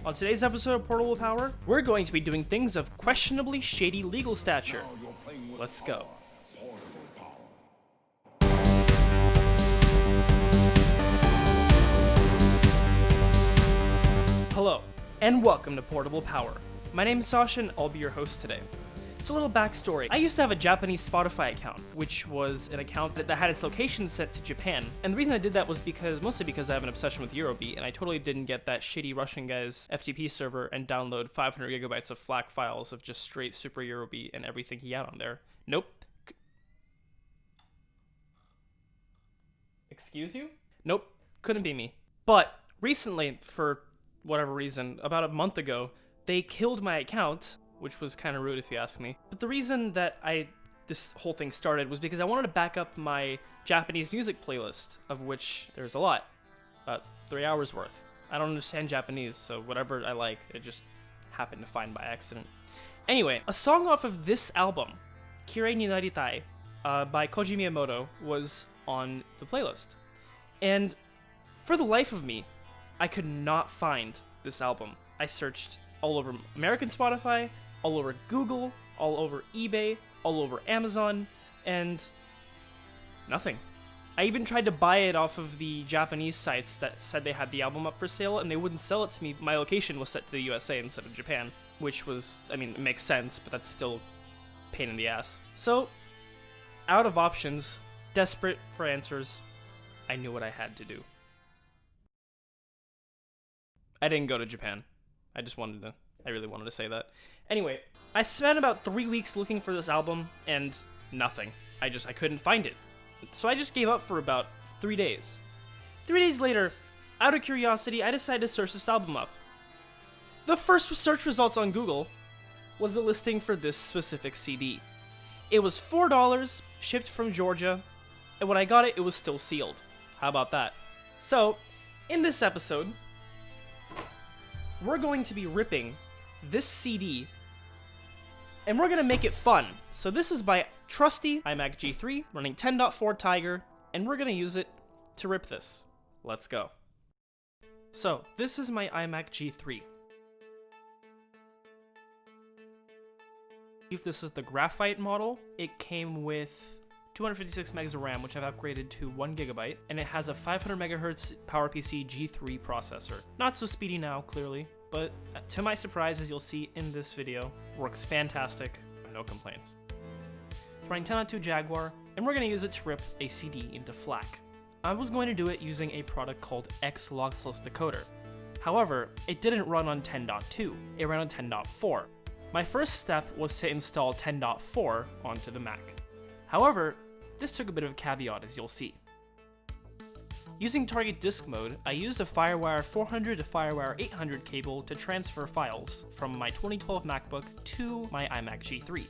On today's episode of Portable Power, we're going to be doing things of questionably shady legal stature. Let's go. Hello, and welcome to Portable Power. My name is Sasha, and I'll be your host today. So a little backstory. I used to have a Japanese Spotify account, which was an account that had its location set to Japan. And the reason I did that was mostly because I have an obsession with Eurobeat, and I totally didn't get that shitty Russian guy's FTP server and download 500 gigabytes of FLAC files of just straight super Eurobeat and everything he had on there. Nope. Excuse you? Nope. Couldn't be me. But recently, for whatever reason, about a month ago, they killed my account, which was kind of rude if you ask me. But the reason that this whole thing started was because I wanted to back up my Japanese music playlist, of which there's a lot, about 3 hours worth. I don't understand Japanese, so whatever I like, it just happened to find by accident. Anyway, a song off of this album, Kirei ni Naritai, by Koji Miyamoto, was on the playlist. And for the life of me, I could not find this album. I searched all over American Spotify, all over Google, all over eBay, all over Amazon, and nothing. I even tried to buy it off of the Japanese sites that said they had the album up for sale, and they wouldn't sell it to me. My location was set to the USA instead of Japan, which was, I mean, it makes sense, but that's still a pain in the ass. So, out of options, desperate for answers, I knew what I had to do. I didn't go to Japan. I really wanted to say that. Anyway, I spent about 3 weeks looking for this album, and nothing. I couldn't find it. So I just gave up for about 3 days. 3 days later, out of curiosity, I decided to search this album up. The first search results on Google was a listing for this specific CD. It was $4, shipped from Georgia, and when I got it, it was still sealed. How about that? So, in this episode, we're going to be ripping this CD, and we're going to make it fun. So this is my trusty iMac G3 running 10.4 Tiger, and we're going to use it to rip this. Let's go. So this is my iMac G3. If this is the graphite model, it came with 256 megs of RAM, which I've upgraded to 1 gigabyte, and it has a 500 megahertz PowerPC G3 processor. Not so speedy now, clearly, but to my surprise, as you'll see in this video, works fantastic, no complaints. It's running 10.2 Jaguar, and we're going to use it to rip a CD into FLAC. I was going to do it using a product called X Lossless Decoder. However, it didn't run on 10.2, it ran on 10.4. My first step was to install 10.4 onto the Mac. However, this took a bit of a caveat, as you'll see. Using target disk mode, I used a FireWire 400 to FireWire 800 cable to transfer files from my 2012 MacBook to my iMac G3.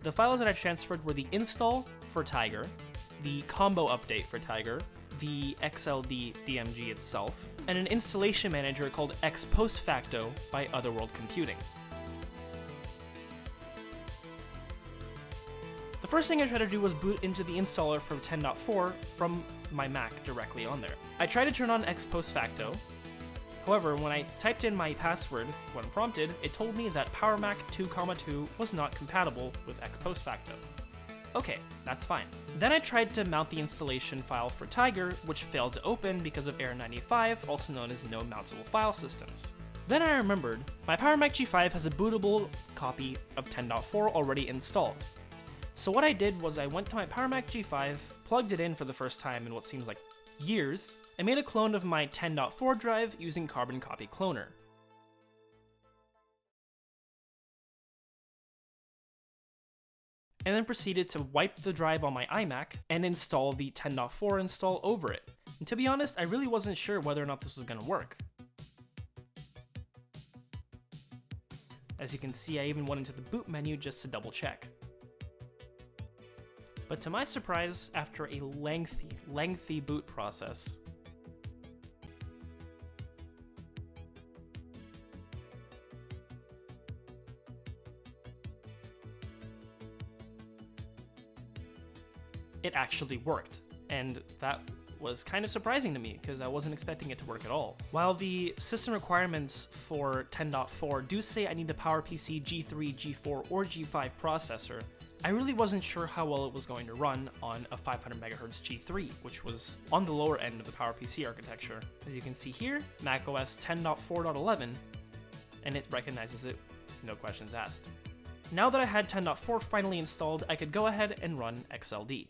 The files that I transferred were the install for Tiger, the combo update for Tiger, the XLD DMG itself, and an installation manager called X Post Facto by Otherworld Computing. The first thing I tried to do was boot into the installer from 10.4 from my Mac directly on there. I tried to turn on X Post Facto. However, when I typed in my password when prompted, it told me that PowerMac 2.2 was not compatible with X Post Facto. Okay, that's fine. Then I tried to mount the installation file for Tiger, which failed to open because of Error 95, also known as no mountable file systems. Then I remembered, my PowerMac G5 has a bootable copy of 10.4 already installed. So what I did was I went to my PowerMac G5, plugged it in for the first time in what seems like years, and made a clone of my 10.4 drive using Carbon Copy Cloner. And then proceeded to wipe the drive on my iMac and install the 10.4 install over it. And to be honest, I really wasn't sure whether or not this was going to work. As you can see, I even went into the boot menu just to double check. But to my surprise, after a lengthy boot process, it actually worked. And that was kind of surprising to me because I wasn't expecting it to work at all. While the system requirements for 10.4 do say I need a PowerPC G3, G4, or G5 processor, I really wasn't sure how well it was going to run on a 500 MHz G3, which was on the lower end of the PowerPC architecture. As you can see here, macOS 10.4.11, and it recognizes it, no questions asked. Now that I had 10.4 finally installed, I could go ahead and run XLD.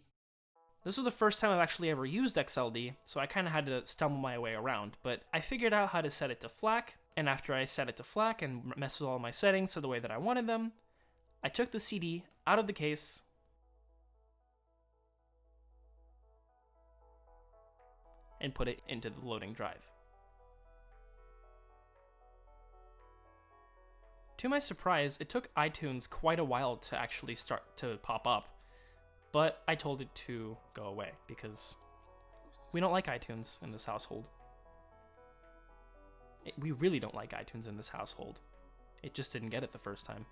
This was the first time I've actually ever used XLD, so I kind of had to stumble my way around, but I figured out how to set it to FLAC, and after I set it to FLAC and messed with all my settings to the way that I wanted them, I took the CD out of the case and put it into the loading drive. To my surprise, it took iTunes quite a while to actually start to pop up, but I told it to go away because we don't like iTunes in this household. We really don't like iTunes in this household. It just didn't get it the first time.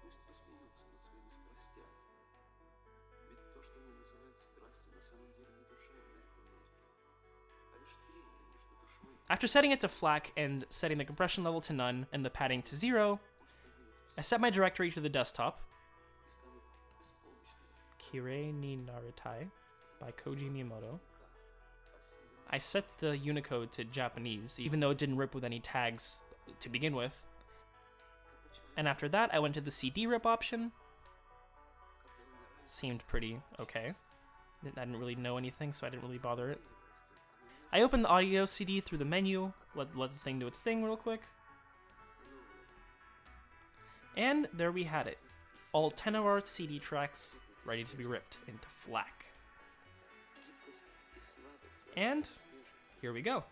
After setting it to FLAC and setting the compression level to none and the padding to 0, I set my directory to the desktop, Kirei ni Naritai by Koji Miyamoto. I set the Unicode to Japanese, even though it didn't rip with any tags to begin with. And after that, I went to the CD rip option. Seemed pretty okay. I didn't really know anything, so I didn't really bother it. I opened the audio CD through the menu, let the thing do its thing real quick. And there we had it. All 10 of our CD tracks ready to be ripped into FLAC. And here we go.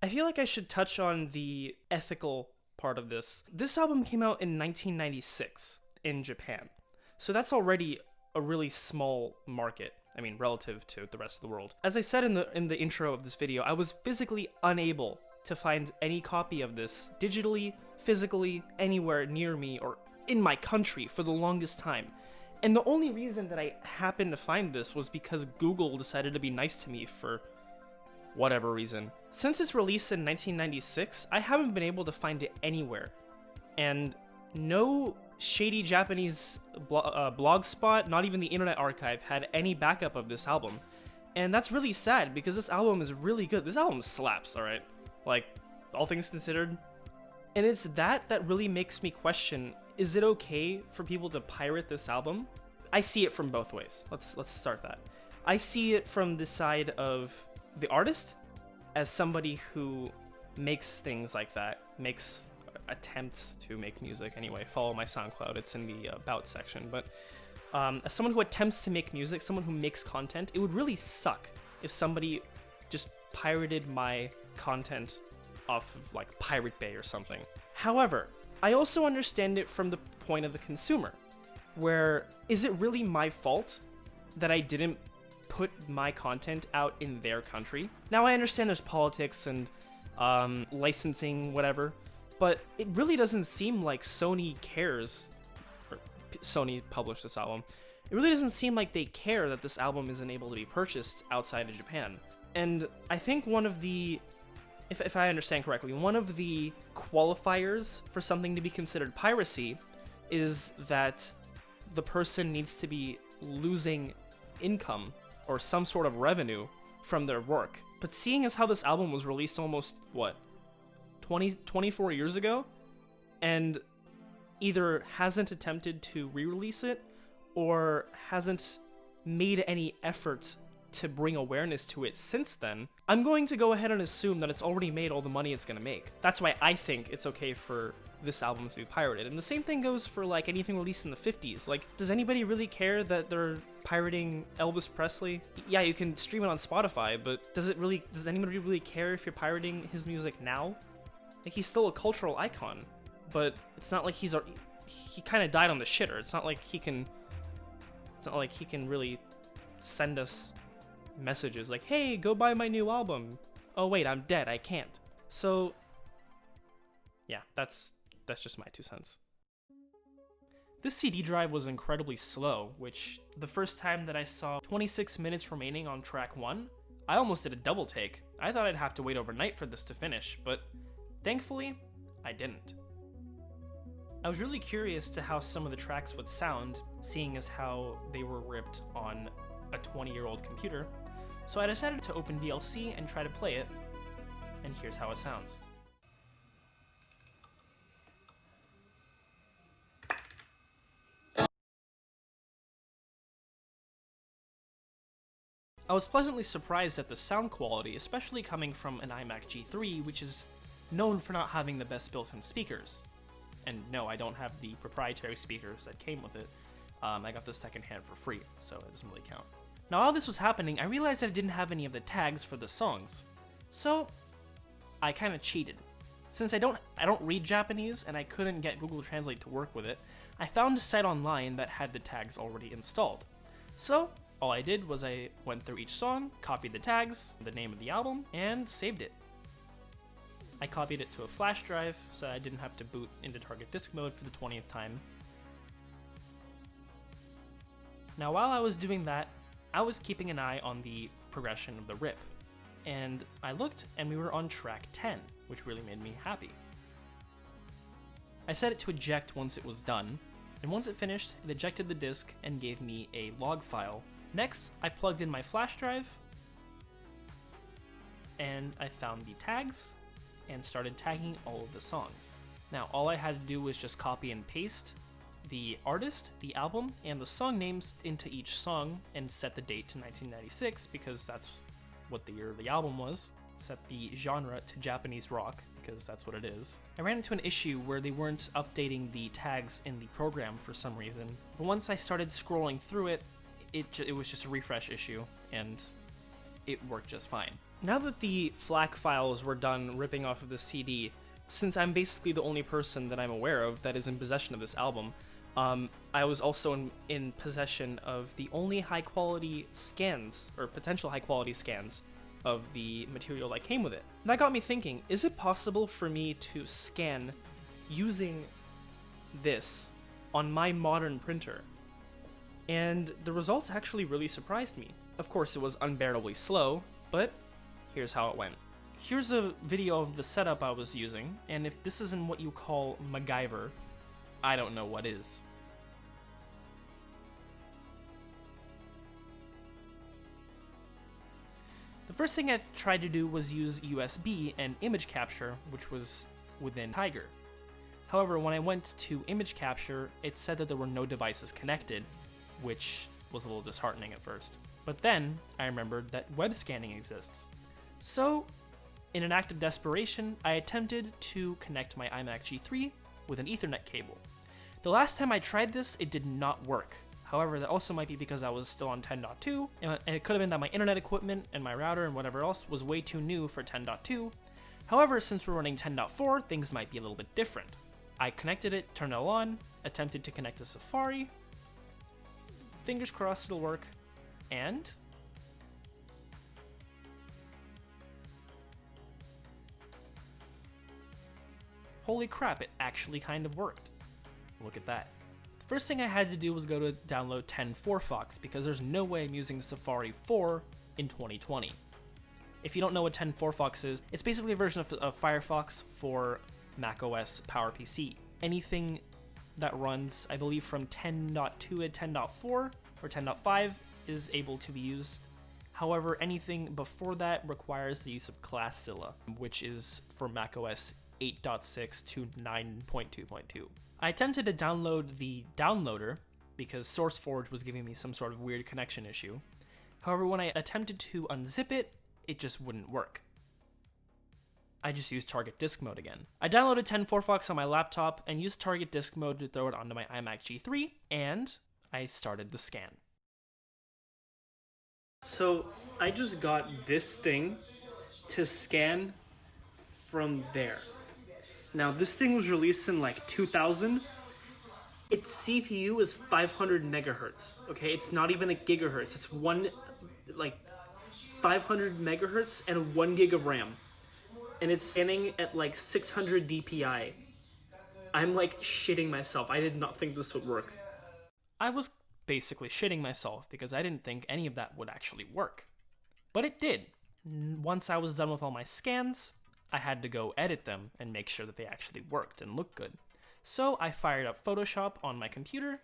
I feel like I should touch on the ethical part of this. This album came out in 1996 in Japan. So that's already a really small market. I mean, relative to the rest of the world. As I said in the intro of this video, I was physically unable to find any copy of this digitally, physically, anywhere near me or in my country for the longest time. And the only reason that I happened to find this was because Google decided to be nice to me for whatever reason. Since its release in 1996, I haven't been able to find it anywhere. And no shady Japanese blog spot, not even the Internet Archive, had any backup of this album. And that's really sad because this album is really good. This album slaps, alright? Like, all things considered. And it's that really makes me question, is it okay for people to pirate this album? I see it from both ways. Let's start that. I see it from the side of the artist, as somebody who makes things like that, makes attempts to make music anyway. Follow my SoundCloud, it's in the about section. But as someone who attempts to make music, someone who makes content, it would really suck if somebody just pirated my content off of like Pirate Bay or something. However, I also understand it from the point of the consumer, where is it really my fault that I didn't put my content out in their country? Now I understand there's politics and licensing, whatever, but it really doesn't seem like Sony cares, or Sony published this album. It really doesn't seem like they care that this album isn't able to be purchased outside of Japan. And I think one of the, if I understand correctly, one of the qualifiers for something to be considered piracy is that the person needs to be losing income or some sort of revenue from their work. But seeing as how this album was released almost, 24 years ago, and either hasn't attempted to re-release it or hasn't made any effort to bring awareness to it since then, I'm going to go ahead and assume that it's already made all the money it's going to make. That's why I think it's okay for this album to be pirated. And the same thing goes for like anything released in the 50s. Like, does anybody really care that they're pirating Elvis Presley? Yeah, you can stream it on Spotify, but does anybody really care if you're pirating his music now? Like, he's still a cultural icon, but it's not like he kind of died on the shitter. It's not like he can really send us messages like, hey, go buy my new album. Oh wait, I'm dead, I can't. So yeah, that's just my 2 cents. This CD drive was incredibly slow, which the first time that I saw 26 minutes remaining on track 1, I almost did a double take. I thought I'd have to wait overnight for this to finish, but thankfully, I didn't. I was really curious to how some of the tracks would sound, seeing as how they were ripped on a 20-year-old computer, so I decided to open VLC and try to play it, and here's how it sounds. I was pleasantly surprised at the sound quality, especially coming from an iMac G3, which is known for not having the best built-in speakers. And no, I don't have the proprietary speakers that came with it. I got this secondhand for free, so it doesn't really count. Now, while this was happening, I realized that I didn't have any of the tags for the songs. So, I kind of cheated. Since I don't read Japanese, and I couldn't get Google Translate to work with it, I found a site online that had the tags already installed. So, all I did was I went through each song, copied the tags, the name of the album, and saved it. I copied it to a flash drive so I didn't have to boot into target disk mode for the 20th time. Now while I was doing that, I was keeping an eye on the progression of the rip, and I looked and we were on track 10, which really made me happy. I set it to eject once it was done, and once it finished, it ejected the disk and gave me a log file. Next, I plugged in my flash drive, and I found the tags, and started tagging all of the songs. Now, all I had to do was just copy and paste the artist, the album, and the song names into each song, and set the date to 1996, because that's what the year of the album was. Set the genre to Japanese rock, because that's what it is. I ran into an issue where they weren't updating the tags in the program for some reason, but once I started scrolling through it, it was just a refresh issue, and it worked just fine. Now that the FLAC files were done ripping off of the CD, since I'm basically the only person that I'm aware of that is in possession of this album, I was also in possession of the only high-quality scans, or potential high-quality scans, of the material that came with it. That got me thinking, is it possible for me to scan using this on my modern printer? And the results actually really surprised me. Of course, it was unbearably slow, but here's how it went. Here's a video of the setup I was using, and if this isn't what you call MacGyver, I don't know what is. The first thing I tried to do was use USB and image capture, which was within Tiger. However, when I went to image capture, it said that there were no devices connected, which was a little disheartening at first. But then, I remembered that web scanning exists. So, in an act of desperation, I attempted to connect my iMac G3 with an Ethernet cable. The last time I tried this, it did not work. However, that also might be because I was still on 10.2, and it could have been that my internet equipment and my router and whatever else was way too new for 10.2. However, since we're running 10.4, things might be a little bit different. I connected it, turned it all on, attempted to connect to Safari. Fingers crossed it'll work, and holy crap, it actually kind of worked. Look at that. The first thing I had to do was go to download 10.4 Fox, because there's no way I'm using Safari 4 in 2020. If you don't know what 10.4 Fox is, it's basically a version of Firefox for macOS PowerPC. Anything that runs, I believe, from 10.2 to 10.4 or 10.5 is able to be used. However, anything before that requires the use of Classilla, which is for macOS 8.6 to 9.2.2. I attempted to download the downloader because SourceForge was giving me some sort of weird connection issue. However, when I attempted to unzip it, it just wouldn't work. I just used target disk mode again. I downloaded 10.4 Fox on my laptop and used target disk mode to throw it onto my iMac G3, and I started the scan. So I just got this thing to scan from there. Now this thing was released in like 2000. Its CPU is 500 megahertz. Okay, it's not even a gigahertz. It's 500 megahertz and 1 gig of RAM. And it's scanning at like 600 DPI. I'm like shitting myself. I did not think this would work. I was basically shitting myself because I didn't think any of that would actually work. But it did. Once I was done with all my scans, I had to go edit them and make sure that they actually worked and looked good. So I fired up Photoshop on my computer.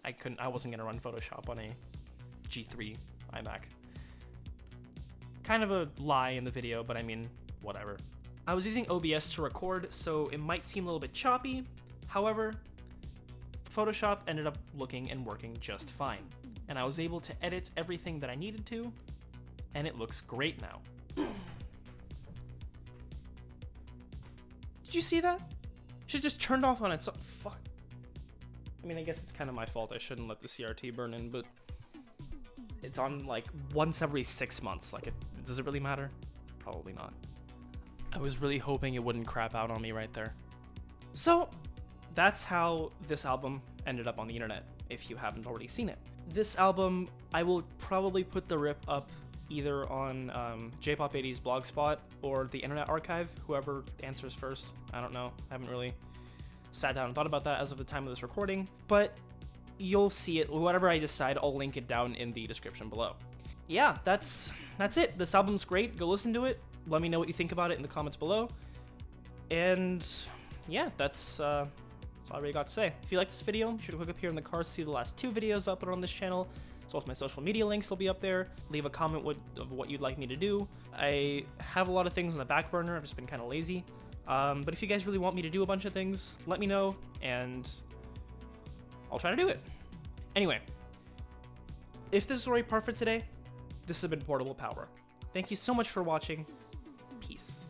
I wasn't gonna run Photoshop on a G3 iMac. Kind of a lie in the video, but I mean, whatever. I was using OBS to record, so it might seem a little bit choppy. However, Photoshop ended up looking and working just fine. And I was able to edit everything that I needed to, and it looks great now. Did you see that? Should just turned off on its own. Fuck. I mean, I guess it's kind of my fault. I shouldn't let the CRT burn in, but it's on like once every 6 months. Like, does it really matter? Probably not. I was really hoping it wouldn't crap out on me right there. So, that's how this album ended up on the internet, if you haven't already seen it. This album, I will probably put the rip up either on J-Pop80's blogspot or the Internet Archive, whoever answers first. I don't know. I haven't really sat down and thought about that as of the time of this recording, but you'll see it. Whatever I decide, I'll link it down in the description below. Yeah, that's it. This album's great. Go listen to it. Let me know what you think about it in the comments below. And yeah, that's all I really got to say. If you like this video, be sure to click up here in the cards to see the last 2 videos uploaded on this channel, as well as my social media links will be up there. Leave a comment of what you'd like me to do. I have a lot of things on the back burner. I've just been kind of lazy. But if you guys really want me to do a bunch of things, let me know, and I'll try to do it. Anyway, if this is the right part for today, this has been Portable Power. Thank you so much for watching. Peace.